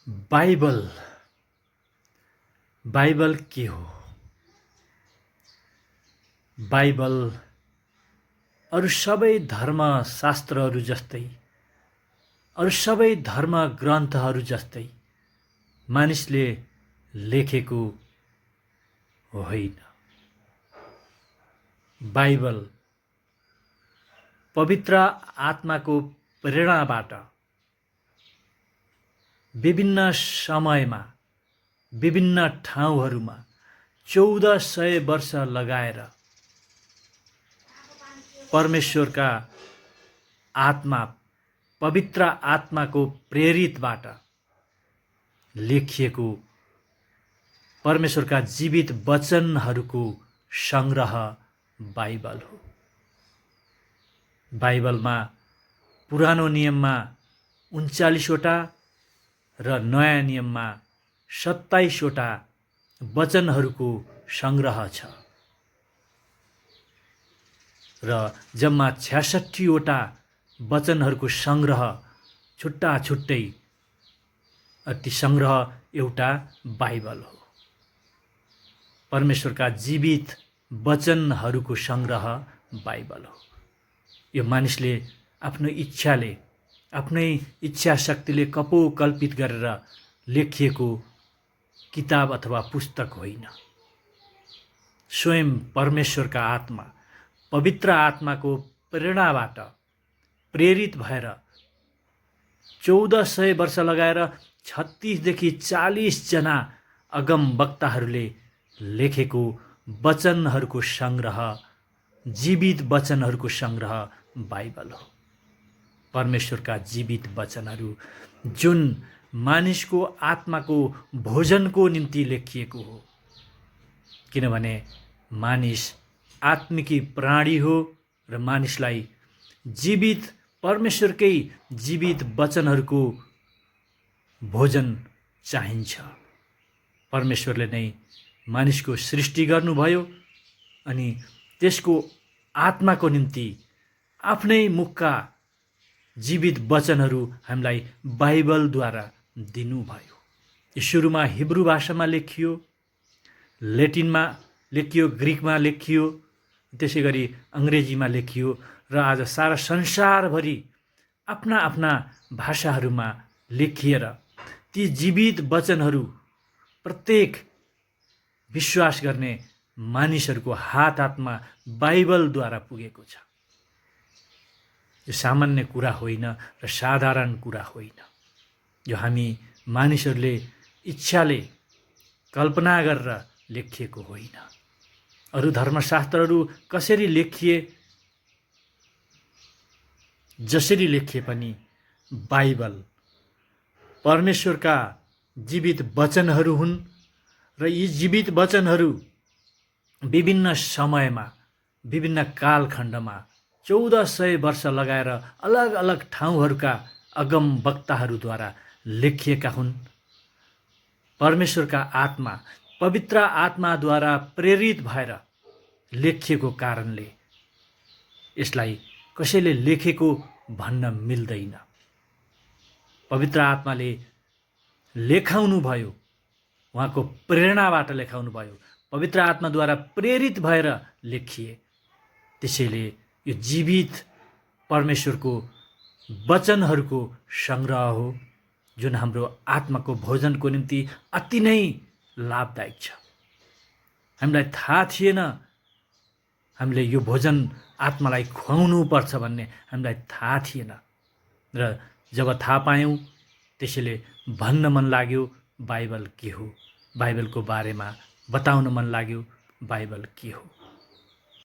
Bible Bible के हो? Bible अरू सबै धर्मशास्त्रहरू जस्तै, अरू सबै धर्म ग्रन्थहरू जस्तै मानिसले लेखेको होइन। बाइबल पवित्र आत्माको प्रेरणाबाट विभिन्न समयमा विभिन्न ठाउँहरूमा 1400 वर्ष लगाएर परमेश्वरका आत्मा पवित्र आत्माको प्रेरितबाट लेखिएको परमेश्वरका जीवित वचनहरूको संग्रह बाइबल हो। बाइबलमा पुरानो नियममा 39वटा र नयाँ नियममा 27वटा वचनहरूको संग्रह छ र जम्मा 66वटा वचनहरूको संग्रह छुट्टा छुट्टै ती संग्रह एउटा बाइबल हो। परमेश्वरका जीवित वचनहरूको संग्रह बाइबल हो। यो मानिसले आफ्नो इच्छाले आफ्नै इच्छा शक्तिले कपोकल्पित गरेर लेखिएको किताब अथवा पुस्तक होइन। स्वयं परमेश्वरका आत्मा पवित्र आत्माको प्रेरणाबाट प्रेरित भएर 1400 वर्ष लगाएर 36 देखि 40 जना अगम वक्ताहरूले लेखेको वचनहरूको संग्रह, जीवित वचनहरूको संग्रह बाइबल हो। परमेश्वरका जीवित वचनहरू जुन मानिसको आत्माको भोजनको निम्ति लेखिएको हो, किनभने मानिस आत्मिकी प्राणी हो र मानिसलाई जीवित परमेश्वरकै जीवित वचनहरूको भोजन चाहिन्छ। परमेश्वरले नै मानिसको सृष्टि गर्नुभयो अनि त्यसको आत्माको निम्ति आफ्नै मुखका जीवित वचनहरू हामीलाई बाइबलद्वारा दिनुभयो। यो सुरुमा हिब्रू भाषामा लेखियो, ल्याटिनमा लेखियो, ग्रिकमा लेखियो, त्यसै गरी अङ्ग्रेजीमा लेखियो र आज सारा संसारभरि आफ्ना आफ्ना भाषाहरूमा लेखिएर ती जीवित वचनहरू प्रत्येक विश्वास गर्ने मानिसहरूको हात हातमा बाइबलद्वारा पुगेको छ। यो सामान्य कुरा होइन र साधारण कुरा होइन। यो हामी मानिसहरूले इच्छाले कल्पना गरेर लेखिएको होइन। अरू धर्मशास्त्रहरू कसरी लेखिए, जसरी लेखिए पनि बाइबल परमेश्वरका जीवित वचनहरू हुन् र यी जीवित वचनहरू विभिन्न समयमा विभिन्न कालखण्डमा 1400 वर्ष लगाएर अलग अलग ठाउँहरूका अगम वक्ताहरूद्वारा लेखिएका हुन्। परमेश्वरका आत्मा पवित्र आत्माद्वारा प्रेरित भएर लेखिएको कारणले यसलाई कसैले लेखेको भन्न मिल्दैन। पवित्र आत्माले लेखाउनु भयो, उहाँको प्रेरणाबाट लेखाउनु भयो, पवित्र आत्माद्वारा प्रेरित भएर लेखिए। त्यसैले यो जीवित परमेश्वरको वचनहरूको संग्रह हो जुन हाम्रो आत्माको भोजनको निम्ति अति नै लाभदायक छ। हामीलाई थाहा थिएन हामीले यो भोजन आत्मालाई खुवाउनु पर्छ भन्ने, हामीलाई थाहा थिएन र जब थाहा पायौँ त्यसैले भन्न मन लाग्यो बाइबल के हो, बाइबलको बारेमा बताउन मन लाग्यो बाइबल के हो।